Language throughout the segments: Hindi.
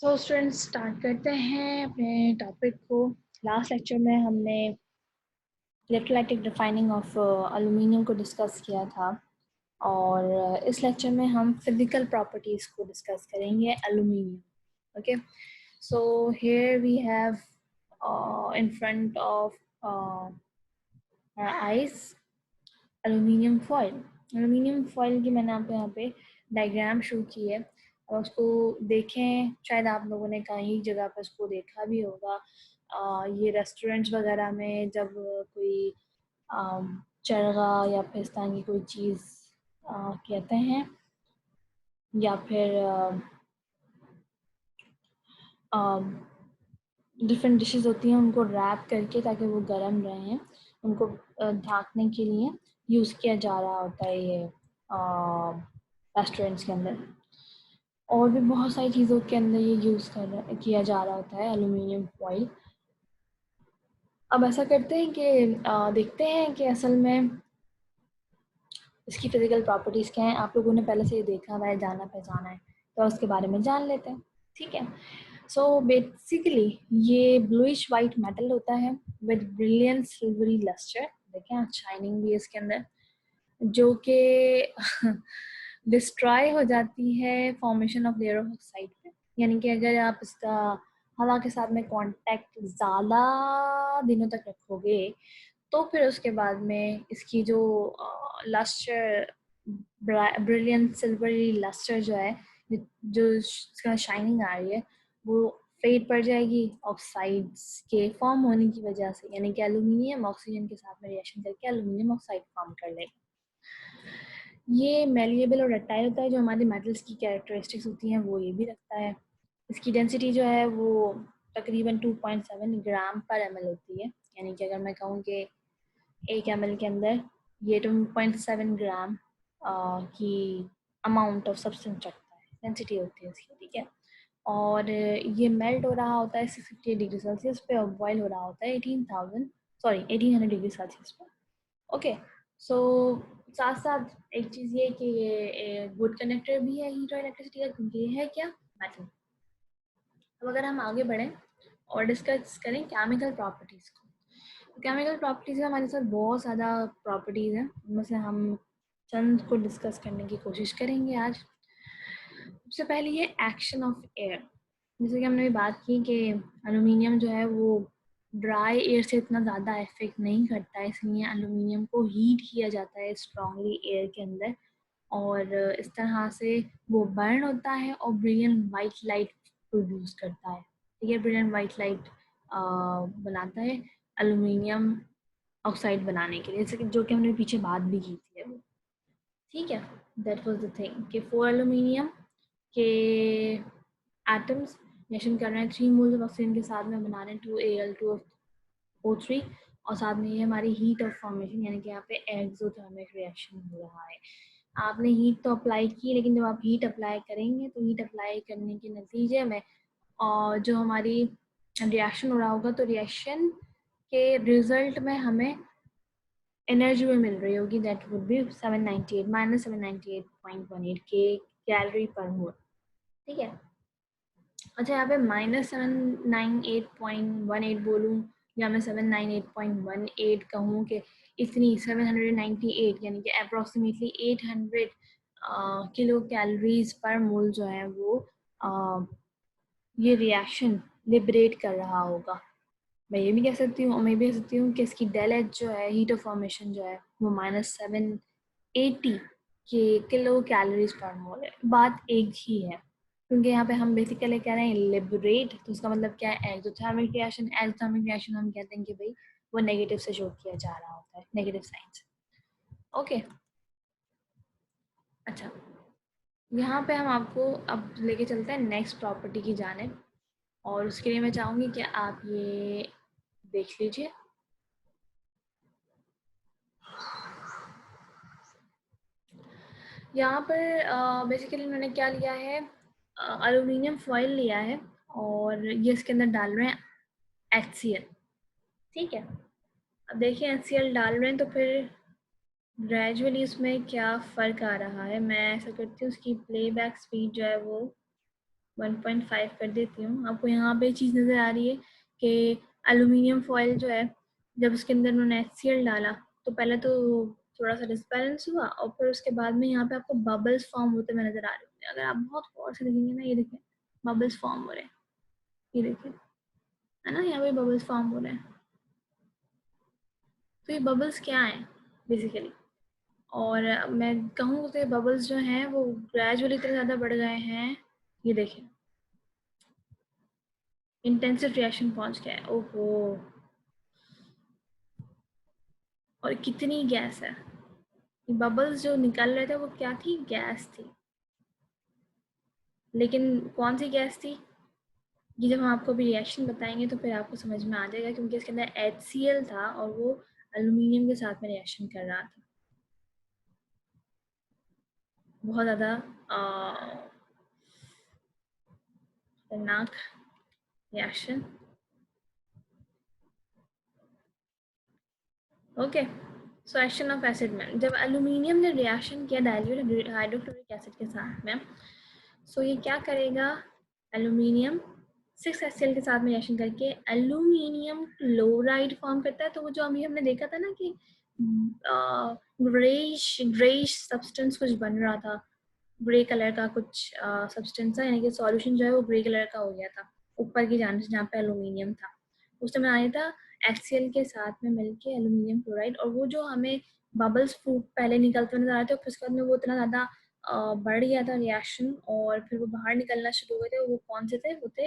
सो स्टूडेंट्स स्टार्ट करते हैं अपने टॉपिक को। लास्ट लेक्चर में हमने इलेक्ट्रोलाइटिक रिफाइनिंग ऑफ एल्यूमिनियम को डिस्कस किया था और इस लेक्चर में हम फिजिकल प्रॉपर्टीज़ को डिस्कस करेंगे aluminium. Okay, so here we have in front of us aluminium foil. Aluminium foil की मैंने आप यहाँ पे डायग्राम शो की है और उसको देखें, शायद आप लोगों ने कहीं जगह पर उसको देखा भी होगा। ये रेस्टोरेंट्स वगैरह में जब कोई चरगा या फिर इस तरह की कोई चीज़ कहते हैं या फिर डिफरेंट डिशेस होती हैं उनको रैप करके ताकि वो गर्म रहें, उनको ढाँकने के लिए यूज़ किया जा रहा होता है ये रेस्टोरेंट्स के अंदर। और भी बहुत सारी चीज़ों के अंदर ये यूज़ किया जा रहा होता है एल्यूमिनियम फॉइल। अब ऐसा करते हैं कि देखते हैं कि असल में इसकी फिजिकल प्रॉपर्टीज़ क्या हैं। आप लोगों ने पहले से ये देखा हुआ है, जाना पहचाना है, तो उसके बारे में जान लेते हैं। ठीक है, सो बेसिकली ये ब्लूइश वाइट मेटल होता है विद ब्रिलियंट सिल्वरी लस्टर। देखें शाइनिंग भी है इसके अंदर, जो कि डिस्ट्रॉय हो जाती है formation of layer of oxide पे। यानी कि अगर आप इसका हवा के साथ में कांटेक्ट ज़्यादा दिनों तक रखोगे तो फिर उसके बाद में इसकी जो लस्टर, ब्रिलियंट सिल्वरी लस्टर जो है, जो इसका शाइनिंग आ रही है, वो फेड पड़ जाएगी ऑक्साइड्स के फॉर्म होने की वजह से। यानी कि एल्यूमिनियम ऑक्सीजन के साथ में रिएक्शन करके एल्यूमिनियम ऑक्साइड फॉर्म कर लेगा। ये मेलिएबल और डक्टाइल होता है, जो हमारे मेटल्स की कैरेक्टरिस्टिक्स होती हैं वो ये भी रखता है। इसकी डेंसिटी जो है वो तकरीबन 2.7 ग्राम पर ml होती है। यानी कि अगर मैं कहूँ कि 1 ml के अंदर ये 2.7 ग्राम की अमाउंट ऑफ सब्सटेंस रखता है, डेंसिटी होती है इसकी। ठीक है, और ये मेल्ट हो रहा होता है 658 डिग्री सेल्सियस पे और बॉयल हो रहा होता है 1800 डिग्री सेल्सियस पे। ओके, सो साथ साथ एक चीज़ ये कि ये गुड कंडक्टर भी है हीट और इलेक्ट्रिसिटी का, क्योंकि ये है क्या, मेटल। अब अगर हम आगे बढ़ें और डिस्कस करें केमिकल प्रॉपर्टीज़ को, तो केमिकल प्रॉपर्टीज़ में हमारे साथ बहुत ज़्यादा प्रॉपर्टीज़ हैं, उनमें से हम चंद को डिस्कस करने की कोशिश करेंगे आज। सबसे पहले ये एक्शन ऑफ एयर। जैसे कि हमने भी बात की कि एल्यूमिनियम जो है वो ड्राई एयर से इतना ज़्यादा इफेक्ट नहीं करता है, इसलिए एल्यूमिनियम को हीट किया जाता है स्ट्रांगली एयर के अंदर और इस तरह से वो बर्न होता है और ब्रिलियंट वाइट लाइट प्रोड्यूस करता है। ठीक है, ब्रिलियंट वाइट लाइट बनाता है एल्यूमिनियम ऑक्साइड बनाने के लिए, जैसे कि जो कि हमने पीछे बात भी की थी अभी। ठीक है, दैट वाज द थिंग कि 4 एल्यूमिनियम के एटम्स रिएक्शन कर रहे हैं 3 मोल्स ऑफ ऑक्सीजन के साथ में, बना रहे हैं 2Al2O3 और साथ में ये हमारी हीट ऑफ फॉर्मेशन, यानी कि यहाँ पे एक्सोथर्मिक रिएक्शन हो रहा है। आपने हीट तो अप्लाई की, लेकिन जब आप हीट अप्लाई करेंगे तो हीट अप्लाई करने के नतीजे में और जो हमारी रिएक्शन हो रहा होगा, तो रिएक्शन के रिजल्ट में हमें एनर्जी में मिल रही होगी, दैट वुड बी 798 -798.18 के कैलोरी पर मोल। ठीक है, अच्छा यहाँ पे -798.18 बोलूँ या मैं 798.18 कहूँ कि इतनी 798 यानी कि अप्रोक्सीमेटली 800 किलो कैलोरीज पर मोल जो है वो ये रिएक्शन लिबरेट कर रहा होगा। मैं ये भी कह सकती हूँ और मैं भी कह सकती हूँ कि इसकी डेल एच जो है, हीट ऑफ फॉर्मेशन जो है, वो -780 के किलो कैलोरीज पर मोल है। बात एक ही है, क्योंकि यहाँ पे हम बेसिकली कह रहे हैं लिबरेट, तो उसका मतलब क्या है, एक्सोथर्मिक रिएक्शन। एक्सोथर्मिक रिएक्शन हम कहते हैं कि भाई वो नेगेटिव से शो किया जा रहा होता है, नेगेटिव साइन से। ओके, अच्छा यहाँ पे हम आपको अब लेके चलते हैं नेक्स्ट प्रॉपर्टी की जानिब, और उसके लिए मैं चाहूँगी कि आप ये देख लीजिए। यहाँ पर बेसिकली उन्होंने क्या लिया है, एल्यूमिनियम फॉइल लिया है और ये इसके अंदर डाल रहे हैं HCl। ठीक है, अब देखिए HCl डाल रहे हैं तो फिर ग्रेजुअली इसमें क्या फ़र्क आ रहा है। मैं ऐसा करती हूँ, उसकी प्लेबैक स्पीड जो है वो 1.5 कर देती हूँ। आपको यहाँ पे चीज़ नज़र आ रही है कि एल्यूमिनियम फॉयल जो है, जब उसके अंदर उन्होंने HCl डाला तो पहले तो थोड़ा सा डिसबैलेंस हुआ और फिर उसके बाद में यहाँ पे आपको बबल्स फॉर्म होते हुए नजर आ रहे होंगे। अगर आप बहुत गौर से देखेंगे ना, ये देखें बबल्स फॉर्म हो रहे हैं, ये देखें, है ना, यहाँ पे बबल्स फॉर्म हो रहे हैं। तो ये बबल्स क्या हैं बेसिकली, और मैं कहूँ तो ये बबल्स जो हैं वो ग्रेजुअली इतने ज़्यादा बढ़ गए हैं, ये देखें इंटेंसिव रिएक्शन पहुंच गया है। ओहो, और कितनी गैस है। बबल्स जो निकल रहे थे वो क्या थी, गैस थी। लेकिन कौन सी गैस थी, ये जब हम आपको अभी रिएक्शन बताएंगे तो फिर आपको समझ में आ जाएगा, क्योंकि इसके अंदर HCl था और वो एल्यूमिनियम के साथ में रिएक्शन कर रहा था। बहुत ज़्यादा खतरनाक reaction. Okay, so action of acid में जब एल्यूमिनियम ने रिएक्शन किया डाइल्यूट हाइड्रोक्लोरिक एसिड के साथ में, सो ये क्या करेगा, एल्यूमिनियम 6HCl के साथ में रिएक्शन करके एल्यूमिनियम क्लोराइड फॉर्म करता है। तो वो जो अभी हमने देखा था ना कि ग्रेइश सब्सटेंस कुछ बन रहा था, ग्रे कलर का कुछ सब्सटेंस है, यानी कि सॉल्यूशन जो है वो ग्रे कलर का हो गया था ऊपर की जाने से, जहाँ पे एल्यूमिनियम था उस समय आया था HCl के साथ में मिलके एल्यूमिनियम क्लोराइड। और वो जो हमें बबल्स फूट पहले निकलते नजर आ रहे थे, फिर उसके बाद में वो इतना ज़्यादा बढ़ गया था रिएक्शन और फिर वो बाहर निकलना शुरू हो गए थे। वो कौन से थे, वो थे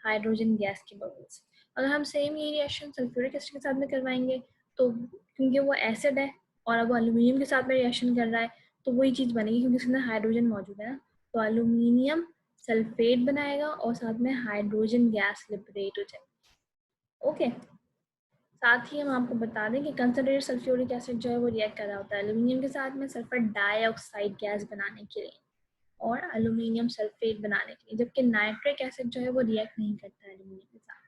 हाइड्रोजन गैस के बबल्स। अगर हम सेम ये रिएक्शन सल्फ्यूरिक एसिड के साथ में करवाएंगे तो क्योंकि वो एसिड है और अब वो एल्यूमिनियम के साथ में रिएक्शन कर रहा है तो वही चीज़ बनेगी, क्योंकि उसके अंदर हाइड्रोजन मौजूद है ना, तो एल्यूमिनियम सल्फेट बनाएगा और साथ में हाइड्रोजन गैस लिबरेट हो जाएगी। ओके, साथ ही हम आपको बता दें कि कंसनट्रेटेड सल्फ्यूरिक एसिड जो है वो रिएक्ट कर रहा होता है एल्यूमिनियम के साथ में सल्फर डाइऑक्साइड गैस बनाने के लिए और एल्यूमिनियम सल्फेट बनाने के लिए, जबकि नाइट्रिक एसिड जो है वो रिएक्ट नहीं करता है एल्यूमिनियम के साथ।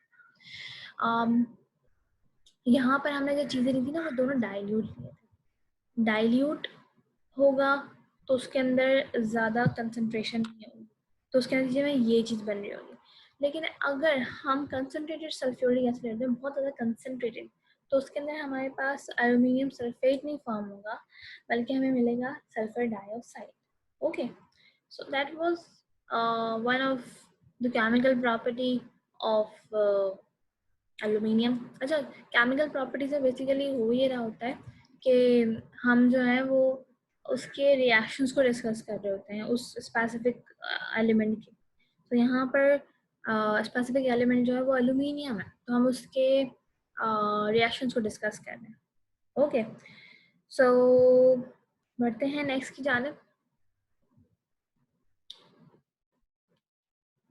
यहाँ पर हमने जो चीज़ें ली थी ना वो दोनों डाइल्यूट लिए थे। डाइल्यूट होगा तो उसके अंदर ज़्यादा कंसंट्रेशन नहीं होगी, तो उसके नतीजे में ये चीज़ बन रही होगी। लेकिन अगर हम कंसनट्रेटेड सल्फ्यूरिक एसिड लेते हैं, बहुत ज़्यादा कंसनट्रेटेड, तो उसके अंदर हमारे पास एल्यूमिनियम सल्फेट नहीं फॉर्म होगा, बल्कि हमें मिलेगा sulphur dioxide. Okay, so that was one of the chemical property of aluminium. अच्छा, केमिकल प्रॉपर्टी से बेसिकली हो ये रहा होता है कि हम जो है वो उसके रिएक्शंस को डिस्कस कर रहे होते हैं उस स्पेसिफिक एलिमेंट की। तो यहाँ पर स्पेसिफिक एलिमेंट जो है वो एल्यूमिनियम है, तो हम उसके रिएक्शंस को डिस्कस कर रहे हैं। ओके, सो बढ़ते हैं नेक्स्ट की जानब।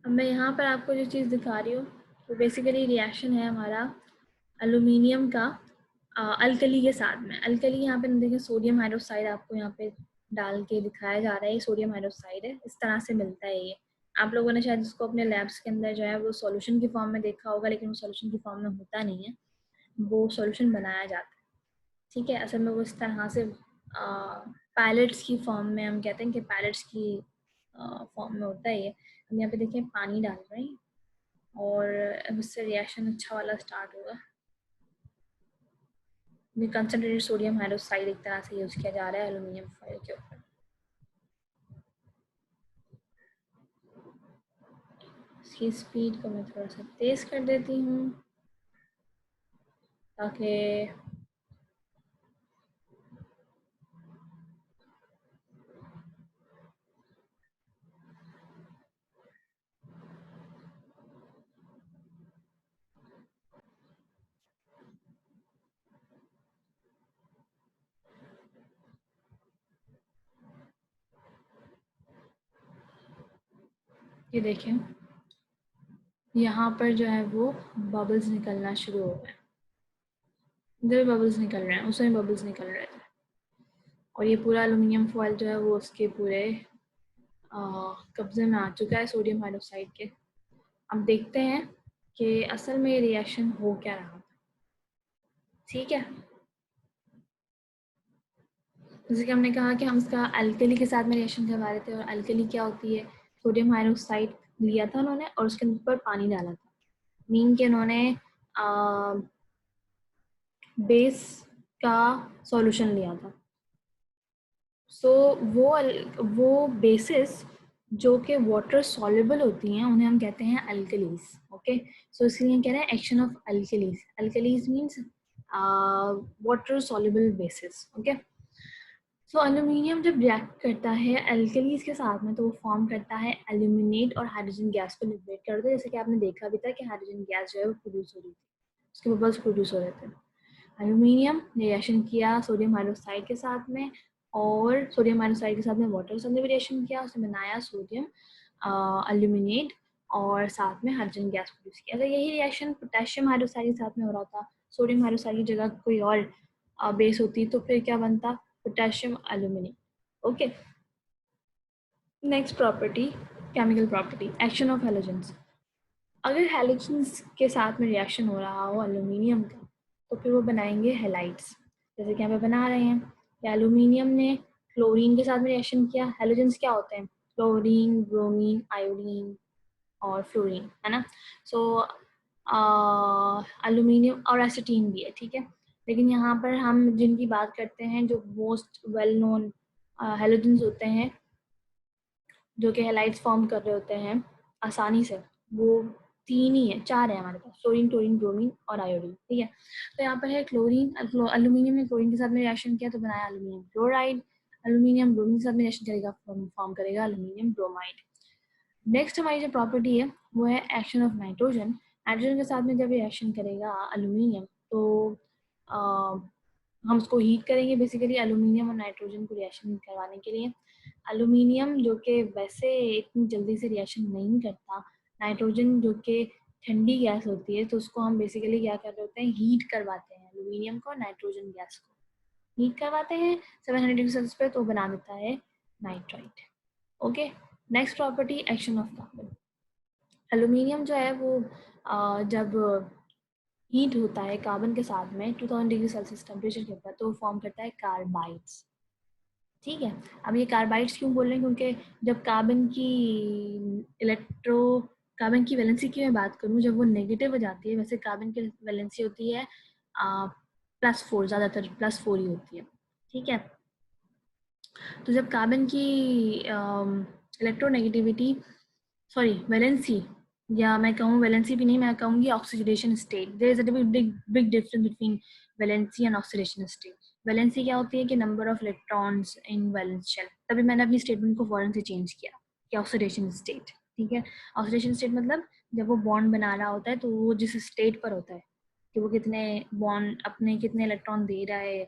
अब मैं यहाँ पर आपको जो चीज़ दिखा रही हूँ वो बेसिकली रिएक्शन है हमारा एल्यूमिनियम का अल्कली के साथ में। अल्कली यहाँ पे देखें सोडियम हाइड्रोक्साइड आपको यहाँ पे डाल के दिखाया जा रहा है, ये सोडियम हाइड्रोक्साइड है, इस तरह से मिलता है ये। आप लोगों ने शायद इसको अपने लैब्स के अंदर जो है वो सॉल्यूशन की फॉर्म में देखा होगा, लेकिन वो सॉल्यूशन की फॉर्म में होता नहीं है, वो सॉल्यूशन बनाया जाता है। ठीक है, असल में वो इस तरह से पैलेट्स की फॉर्म में, हम कहते हैं कि पैलेट्स की फॉर्म में होता है ये। हम यहाँ पे देखें पानी डाल रहे हैं और अब इससे रिएक्शन अच्छा वाला स्टार्ट होगा। कंसनट्रेटेड सोडियम हाइड्रोक्साइड एक तरह से यूज किया जा रहा है एल्यूमिनियम फॉयल के ऊपर। इसकी स्पीड को मैं थोड़ा सा तेज कर देती हूँ ताकि ये देखें यहाँ पर जो है वो बबल्स निकलना शुरू हो गए। इधर बबल्स निकल रहे हैं, उसमें बबल्स निकल रहे थे और ये पूरा एल्यूमिनियम फॉयल जो है वो उसके पूरे कब्जे में आ चुका है सोडियम हाइड्रोक्साइड के। अब देखते हैं कि असल में ये रिएक्शन हो क्या रहा था। ठीक है, जैसे कि हमने कहा कि हम इसका अल्कली के साथ में रिएक्शन करवा रहे थे, और अल्कली क्या होती है, सोडियम हाइड्रोक्साइड लिया था उन्होंने और उसके ऊपर पानी डाला था, मीन के उन्होंने बेस का सॉल्यूशन लिया था। सो वो बेसिस जो कि वाटर सॉल्युबल होती हैं उन्हें हम कहते हैं अल्कलीज। ओके, सो इसलिए कह रहे हैं action of alkalis. Alkalis means water soluble basis. Okay, so aluminium जब रिएक्ट करता है अल्कलीज के साथ में तो वो फॉर्म करता है एल्यूमिनेट और हाइड्रोजन गैस को लिबरेट करता है। जैसे कि आपने देखा भी था कि हाइड्रोजन गैस जो है वो प्रोड्यूस हो रही थी, उसके बबल्स प्रोड्यूस हो रहे थे। एल्यूमिनियम ने रिएक्शन किया सोडियम हाइड्रोक्साइड के साथ में, और सोडियम हाइड्रोक्साइड के साथ में वाटर से भी रिएक्शन किया, उसने बनाया सोडियम एल्यूमिनेट और साथ में हाइड्रोजन गैस प्रोड्यूस किया। अगर यही रिएक्शन पोटेशियम हाइड्रोक्साइड के साथ में हो रहा था, सोडियम हाइड्रोक्साइड की जगह कोई और बेस होती तो फिर क्या बनता, potassium aluminate. Okay, next property, chemical property, action of halogens. अगर हैलोजेंस के साथ में रिएक्शन हो रहा हो एल्यूमिनियम का तो फिर वो बनाएंगे हेलाइड्स, जैसे कि यहाँ पे बना रहे हैं। एल्यूमिनियम ने क्लोरीन के साथ में रिएक्शन किया। हैलोजेंस क्या होते हैं, क्लोरीन, ब्रोमीन, आयोडीन और फ्लोरीन, है ना। सो एल्यूमिनियम और एसिटीन भी है, ठीक है। लेकिन यहाँ पर हम जिनकी बात करते हैं जो मोस्ट वेल नोन हैलोजेंस होते हैं जो कि हेलाइड्स फॉर्म कर रहे होते हैं आसानी से, वो तीन ही है, चार है हमारे पास, क्लोरीन, टोरीन, ब्रोमीन और आयोडीन, ठीक है। तो यहाँ पर है क्लोरीन, एल्यूमिनियम ने क्लोरीन के साथ में रिएक्शन किया तो बनाया एल्यूमिनियम क्लोराइड। एल्यूमिनियम ब्रोमीन के साथ में रिएक्शन करेगा, फॉर्म करेगा एल्यूमिनियम ब्रोमाइड। नेक्स्ट हमारी जो प्रॉपर्टी है वो है एक्शन ऑफ नाइट्रोजन। नाइट्रोजन के साथ में जब रिएक्शन करेगा एल्यूमिनियम तो आ, हम उसको हीट करेंगे बेसिकली एल्यूमिनियम और नाइट्रोजन को रिएक्शन करवाने के लिए। एल्यूमिनियम जो कि वैसे इतनी जल्दी से रिएक्शन नहीं करता, नाइट्रोजन जो कि ठंडी गैस होती है, तो उसको हम बेसिकली क्या कर रहे होते हैं, हीट करवाते हैं एल्यूमिनियम को, नाइट्रोजन गैस को हीट करवाते हैं 700 डिग्री सेल्सियस पे, तो बना देता है nitrite. Okay, next property, action of carbon. Aluminium जो है वो जब हीट होता है कार्बन के साथ में 2000 डिग्री सेल्सियस टेम्परेचर के ऊपर तो फॉर्म करता है कार्बाइड्स, ठीक है। अब ये कार्बाइड्स क्यों बोल रहे हैं, क्योंकि जब इलेक्ट्रो कार्बन की वैलेंसी की मैं बात करूं, जब वो नेगेटिव हो जाती है, वैसे कार्बन की वैलेंसी होती है +4, ज़्यादातर +4 ही होती है, ठीक है। तो जब कार्बन की इलेक्ट्रोनेगेटिविटी, सॉरी वैलेंसी, या मैं कहूँ वैलेंसी भी नहीं, मैं कहूँगी oxidation state, there is a big difference between valency and oxidation state. Valency क्या होती है कि number of electrons in valence shell, तभी मैंने अपनी स्टेटमेंट को फौरन से चेंज किया कि ऑक्सीडेशन स्टेट, ठीक है। ऑक्सीडेशन स्टेट मतलब जब वो बॉन्ड बना रहा होता है तो वो जिस स्टेट पर होता है कि वो कितने बॉन्ड अपने कितने इलेक्ट्रॉन दे रहा है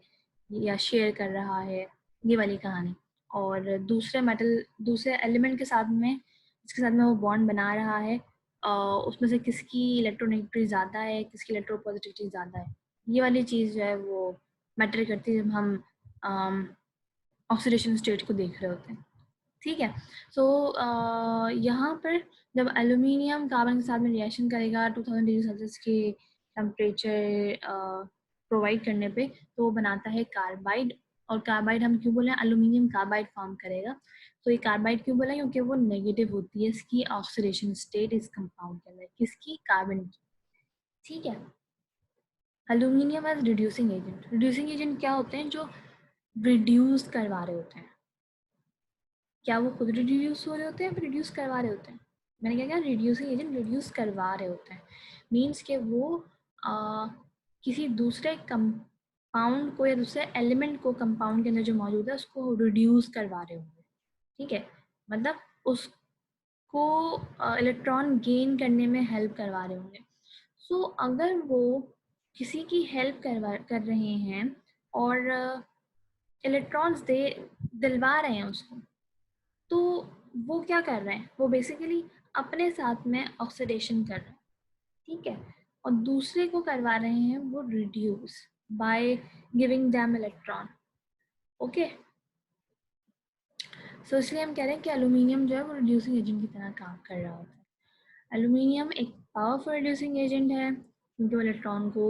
या शेयर कर रहा है, ये वाली कहानी। और दूसरे एलिमेंट के साथ में जिसके साथ में वो बॉन्ड बना रहा है उसमें से किसकी इलेक्ट्रोनेगेटिविटी ज़्यादा है, किसकी इलेक्ट्रोपॉजिटिविटी ज़्यादा है, ये वाली चीज़ जो है वो मैटर करती है जब हम ऑक्सीडेशन स्टेट को देख रहे होते हैं, ठीक है। सो यहाँ पर जब एल्यूमिनियम कार्बन के साथ में रिएक्शन करेगा 2000 डिग्री सेल्सियस के टेम्परेचर प्रोवाइड करने पे तो वो बनाता है कार्बाइड। और कार्बाइड हम क्यों बोले, एल्यूमिनियम कार्बाइड फॉर्म करेगा। तो ये कार्बाइड क्यों बोला, क्योंकि वो नेगेटिव होती है इसकी ऑक्सीडेशन स्टेट इस कंपाउंड के अंदर, किसकी, कार्बन की, ठीक है। Aluminium as reducing agent, reducing agent क्या होते हैं, जो रिड्यूस करवा रहे होते हैं। क्या वो खुद रिड्यूस हो रहे होते हैं फिर रिड्यूस करवा रहे होते हैं, मैंने क्या कहा, रिड्यूसिंग एजेंट रिड्यूस करवा रहे होते हैं, मीन्स के वो किसी दूसरे कंपाउंड को या दूसरे एलिमेंट को कंपाउंड के अंदर जो मौजूद है उसको रिड्यूस करवा रहे होंगे, ठीक है। मतलब उसको इलेक्ट्रॉन गेन करने में हेल्प करवा रहे होंगे। सो अगर वो किसी की हेल्प कर रहे हैं और इलेक्ट्रॉन्स दे दिलवा रहे हैं उसको, तो वो क्या कर रहे हैं, वो बेसिकली अपने साथ में ऑक्सीडेशन कर रहे हैं, ठीक है। और दूसरे को करवा रहे हैं वो reduce by giving them electron, okay. So इसलिए हम कह रहे हैं कि एल्यूमिनियम जो है वो रिड्यूसिंग एजेंट की तरह काम कर रहा होता है। एल्यूमिनियम एक पावरफुल रिड्यूसिंग एजेंट है क्योंकि वो इलेक्ट्रॉन को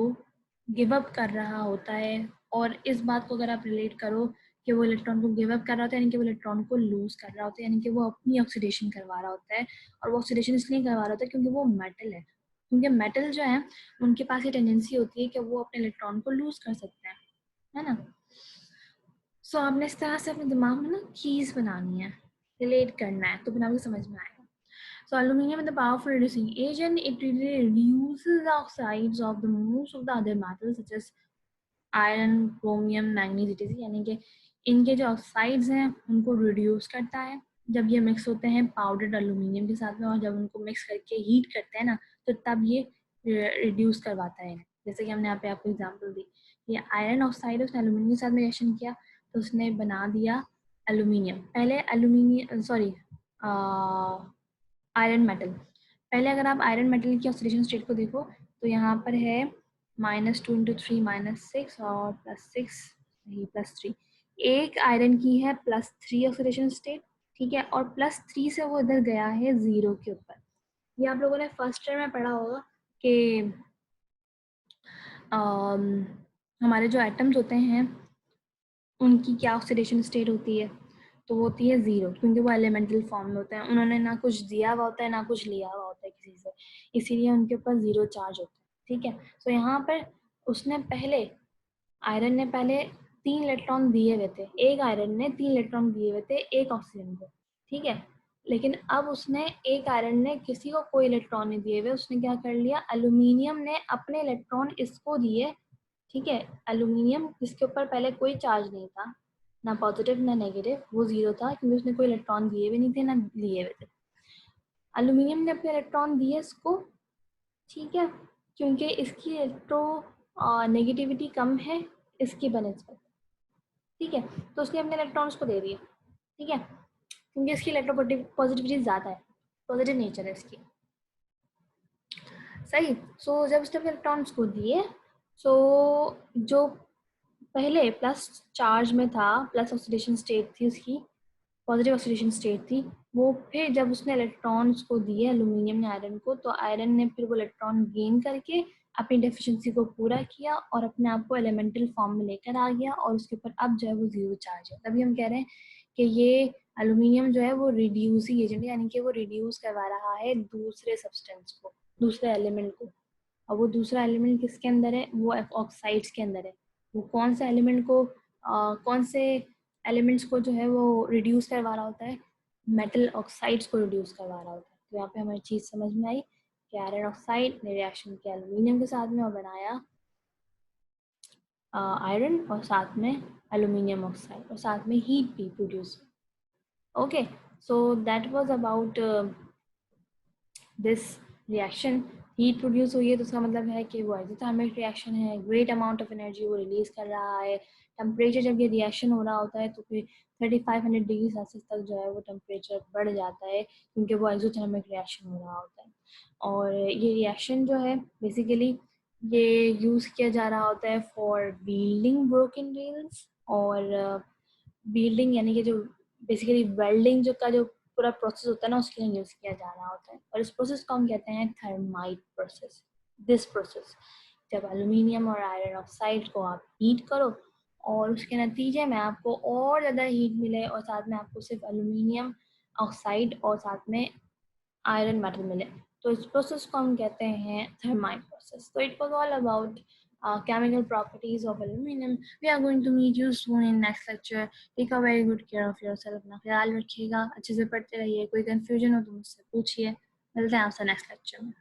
गिव अप कर रहा होता है। और इस बात को अगर आप रिलेट करो कि वो इलेक्ट्रॉन को गिव अप कर रहा होता है, यानी कि वो इलेक्ट्रॉन को लूज कर रहा होता है, यानी कि वो अपनी ऑक्सीडेशन करवा रहा होता है। और वो ऑक्सीडेशन इसलिए करवा रहा होता है क्योंकि वो मेटल है, क्योंकि मेटल जो है उनके पास ये टेंडेंसी होती है कि वो अपने इलेक्ट्रॉन को लूज कर सकते हैं, है ना। सो आपने इस तरह से अपने दिमाग में ना कीज बनानी है, रिलेट करना है, तो फिर आपको समझ में आएगा। So aluminum is the powerful reducing agent. It really reduces the oxides of the most of the other metals such as iron, chromium, manganese etc. यानी कि इनके जो ऑक्साइड्स हैं उनको रिड्यूस करता है जब ये मिक्स होते हैं पाउडर्ड एल्यूमिनियम के साथ में, और जब उनको मिक्स करके हीट करते हैं ना तो तब ये रिड्यूस करवाता है। जैसे कि हमने यहाँ पे आपको एग्जांपल दी, ये आयरन ऑक्साइड उसने एल्यूमिनियम के साथ में रिएक्शन किया तो उसने बना दिया एल्यूमिनियम। पहले एल्यूमिनियम सॉरी आयरन मेटल, पहले अगर आप आयरन मेटल की ऑक्सीडेशन स्टेट को देखो तो यहाँ पर है -2 × 3 -6 और +6 नहीं +3, एक आयरन की है +3 ऑक्सीडेशन स्टेट, ठीक है, और +3 से वो इधर गया है 0 के ऊपर। ये आप लोगों ने फर्स्ट ईयर में पढ़ा होगा कि हमारे जो एटम्स होते हैं उनकी क्या ऑक्सीडेशन स्टेट होती है, तो वो होती है 0, क्योंकि वो एलिमेंटल फॉर्म में होते हैं, उन्होंने ना कुछ दिया हुआ होता है ना कुछ लिया हुआ होता है किसी से, इसीलिए उनके ऊपर 0 चार्ज होता है, ठीक है। तो यहाँ पर उसने पहले आयरन ने पहले 3 इलेक्ट्रॉन दिए हुए थे, एक आयरन ने 3 इलेक्ट्रॉन दिए हुए थे एक ऑक्सीजन को, ठीक है। लेकिन अब उसने एक आयरन ने किसी को कोई इलेक्ट्रॉन नहीं दिए हुए, उसने क्या कर लिया, एल्यूमिनियम ने अपने इलेक्ट्रॉन इसको दिए, ठीक है। एल्यूमिनियम जिसके ऊपर पहले कोई चार्ज नहीं था, ना पॉजिटिव ना नेगेटिव, वो 0 था क्योंकि उसने कोई इलेक्ट्रॉन दिए हुए नहीं थे ना लिए हुए थे। एल्यूमिनियम ने अपने इलेक्ट्रॉन दिए इसको, ठीक है, क्योंकि इसकी इलेक्ट्रो नेगेटिविटी कम है इसकी बनस्पत, ठीक है, तो उसने अपने इलेक्ट्रॉन्स को दे दिए, ठीक है, क्योंकि इसकी इलेक्ट्रो पॉजिटिविटी ज़्यादा है, पॉजिटिव नेचर है इसकी, सही। सो जब उसने अपने इलेक्ट्रॉन्स को दिए, सो जो पहले प्लस चार्ज में था, प्लस ऑक्सीडेशन स्टेट थी उसकी, पॉजिटिव ऑक्सीडेशन स्टेट थी, वो फिर जब उसने इलेक्ट्रॉन्स को दिए एल्यूमिनियम ने आयरन को, तो आयरन ने फिर वो इलेक्ट्रॉन गेन करके अपनी डेफिशिएंसी को पूरा किया और अपने आप को एलिमेंटल फॉर्म में लेकर आ गया, और उसके ऊपर अब जो है वो 0 चार्ज है। तभी हम कह रहे हैं कि ये एल्यूमिनियम जो है वो रिड्यूसिंग एजेंट है, यानी कि वो रिड्यूस करवा रहा है दूसरे सब्सटेंस को, दूसरे एलिमेंट को। और वो दूसरा एलिमेंट किसके अंदर है, वो ऑक्साइड्स के अंदर है। वो कौन से एलिमेंट को कौन से एलिमेंट्स को जो है वो रिड्यूस करवा रहा होता है, मेटल ऑक्साइड्स को रिड्यूस करवा रहा होता है। तो यहाँ पे हमें चीज़ समझ में आई कि आयरन ऑक्साइड ने रिएक्शन किया एल्यूमिनियम के साथ में और बनाया आयरन, और साथ में एल्यूमिनियम ऑक्साइड, और साथ में हीट भी produce. Okay, so that was about this reaction. Heat produce हुई है तो उसका मतलब है कि वो एक्सोथर्मिक रिएक्शन है, ग्रेट अमाउंट ऑफ एनर्जी वो रिलीज कर रहा है। टेम्परेचर जब ये रिएक्शन हो रहा होता है तो फिर 3500 डिग्री सेल्सियस तक जो है वो टेम्परेचर बढ़ जाता है, क्योंकि वो एक्सोथर्मिक रिएक्शन हो रहा होता है। और ये रिएक्शन जो है बेसिकली ये यूज़ किया जा रहा होता है फॉर बिल्डिंग ब्रोकन रेल्स, और बिल्डिंग यानी कि जो बेसिकली वेल्डिंग जो का जो पूरा प्रोसेस होता है ना उसके लिए यूज़ किया जा रहा होता है, और इस प्रोसेस को हम कहते हैं थर्माइट प्रोसेस। दिस प्रोसेस, जब एल्यूमिनियम और आयरन ऑक्साइड को आप हीट करो और उसके नतीजे में आपको और ज़्यादा हीट मिले, और साथ में आपको सिर्फ एल्यूमिनियम ऑक्साइड और साथ में आयरन मेटल मिले, तो इस प्रोसेस को हम कहते हैं थर्माइट प्रोसेस। तो it was all about chemical properties of aluminum. We are going to meet you soon in next lecture. Take a very good care of yourself. अपना ख्याल रखिएगा, अच्छे से पढ़ते रहिए, कोई कंफ्यूजन हो तो मुझसे पूछिए। मिलते हैं आपसे नेक्स्ट लेक्चर में।